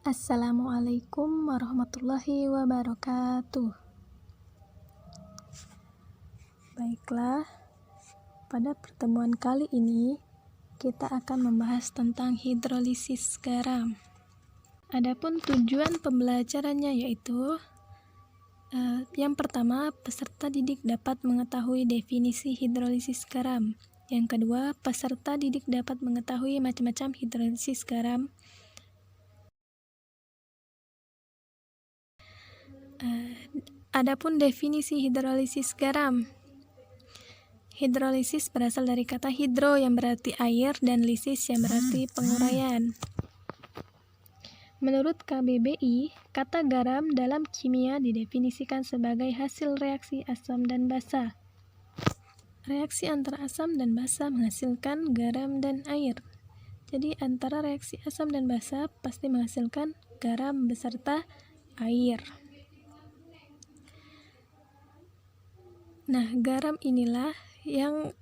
Assalamualaikum warahmatullahi wabarakatuh. Baiklah, pada pertemuan kali ini kita akan membahas tentang hidrolisis garam. Adapun tujuan pembelajarannya yaitu yang pertama, peserta didik dapat mengetahui definisi hidrolisis garam. Yang kedua, peserta didik dapat mengetahui macam-macam hidrolisis garam. Adapun definisi hidrolisis garam. Hidrolisis berasal dari kata hidro yang berarti air dan lisis yang berarti penguraian. Menurut KBBI, kata garam dalam kimia didefinisikan sebagai hasil reaksi asam dan basa. Reaksi antara asam dan basa menghasilkan garam dan air. Jadi antara reaksi asam dan basa pasti menghasilkan garam beserta air. Nah, garam inilah yang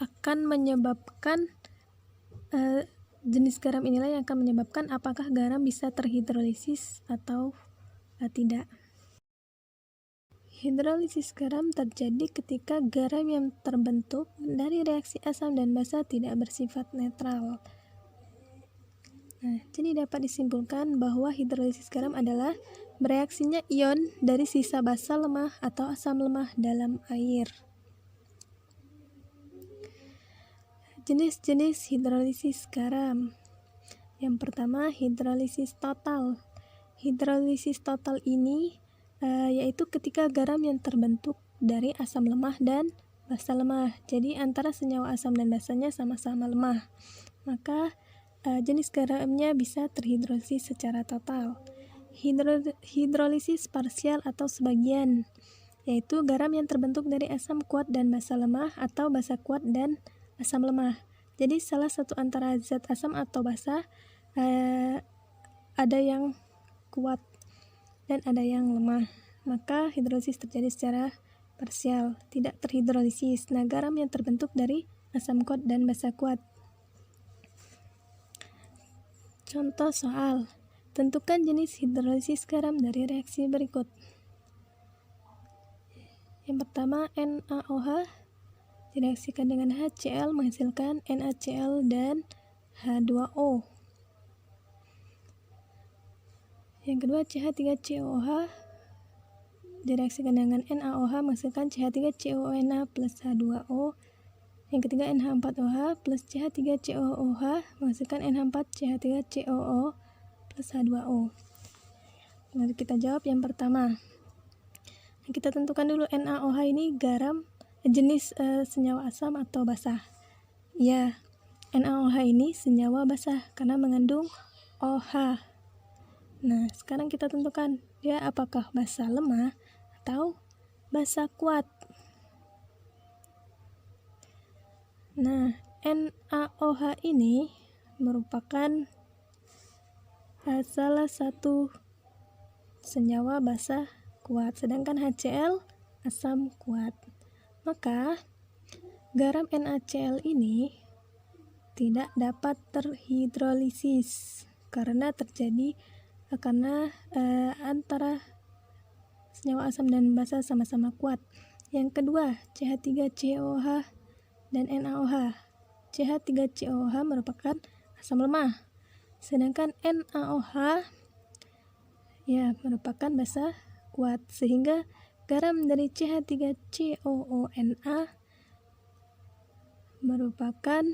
akan menyebabkan jenis garam inilah yang akan menyebabkan apakah garam bisa terhidrolisis atau tidak. Hidrolisis garam terjadi ketika garam yang terbentuk dari reaksi asam dan basa tidak bersifat netral. Nah, jadi dapat disimpulkan bahwa hidrolisis garam adalah bereaksinya ion dari sisa basa lemah atau asam lemah dalam air. Jenis-jenis hidrolisis garam. Yang pertama, hidrolisis total. Hidrolisis total ini yaitu ketika garam yang terbentuk dari asam lemah dan basa lemah. Jadi antara senyawa asam dan basanya sama-sama lemah. Maka jenis garamnya bisa terhidrolisis secara total. Hidrolisis parsial atau sebagian, yaitu garam yang terbentuk dari asam kuat dan basa lemah atau basa kuat dan asam lemah. Jadi salah satu antara zat asam atau basa ada yang kuat dan ada yang lemah. Maka hidrolisis terjadi secara parsial, tidak terhidrolisis. Nah, garam yang terbentuk dari asam kuat dan basa kuat. Contoh soal. Tentukan jenis hidrolisis garam dari reaksi berikut. Yang pertama, NaOH direaksikan dengan HCl menghasilkan NaCl dan H2O. Yang kedua, CH3COOH direaksikan dengan NaOH menghasilkan CH3COONA plus H2O. Yang ketiga, NH4OH plus CH3COOH menghasilkan NH4CH3COO plus H2O. Mari kita jawab yang pertama. Kita tentukan dulu NaOH ini garam jenis senyawa asam atau basa. Ya, NaOH ini senyawa basa karena mengandung OH. Nah, sekarang kita tentukan dia apakah basa lemah atau basa kuat. Nah, NaOH ini merupakan salah satu senyawa basa kuat, sedangkan HCl asam kuat. Maka garam NaCl ini tidak dapat terhidrolisis karena antara senyawa asam dan basa sama-sama kuat. Yang kedua, CH3COOH dan NaOH. CH3COOH merupakan asam lemah, sedangkan NaOH merupakan basa kuat, sehingga garam dari CH3COONA merupakan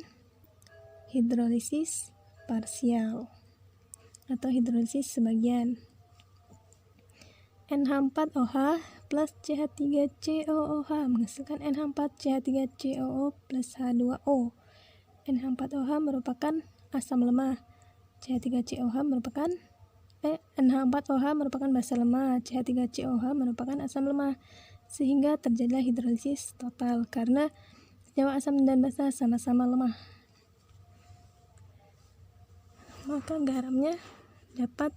hidrolisis parsial atau hidrolisis sebagian. NH4OH plus CH3COOH menghasilkan NH4CH3COO plus H2O. NH4OH merupakan asam lemah. NH4OH merupakan basa lemah, CH3COOH merupakan asam lemah, sehingga terjadilah hidrolisis total karena senyawa asam dan basa sama-sama lemah. Maka garamnya dapat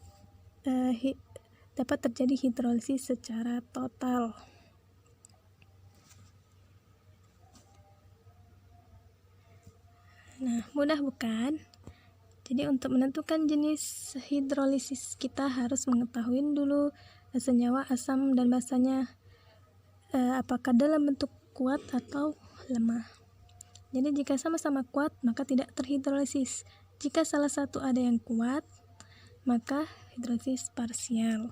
terjadi hidrolisis secara total. Nah, mudah bukan? Jadi untuk menentukan jenis hidrolisis kita harus mengetahui dulu senyawa, asam, dan basanya apakah dalam bentuk kuat atau lemah. Jadi jika sama-sama kuat maka tidak terhidrolisis. Jika salah satu ada yang kuat maka hidrolisis parsial.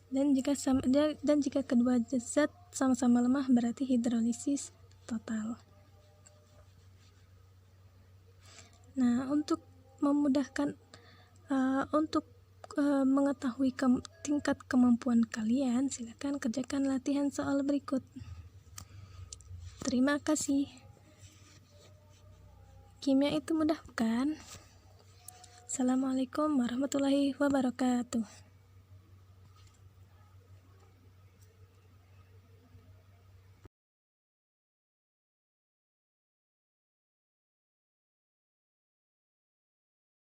Dan jika kedua zat sama-sama lemah berarti hidrolisis total. Nah, untuk memudahkan mengetahui tingkat kemampuan kalian, silakan kerjakan latihan soal berikut. Terima kasih. Kimia itu mudah, bukan? Assalamualaikum warahmatullahi wabarakatuh.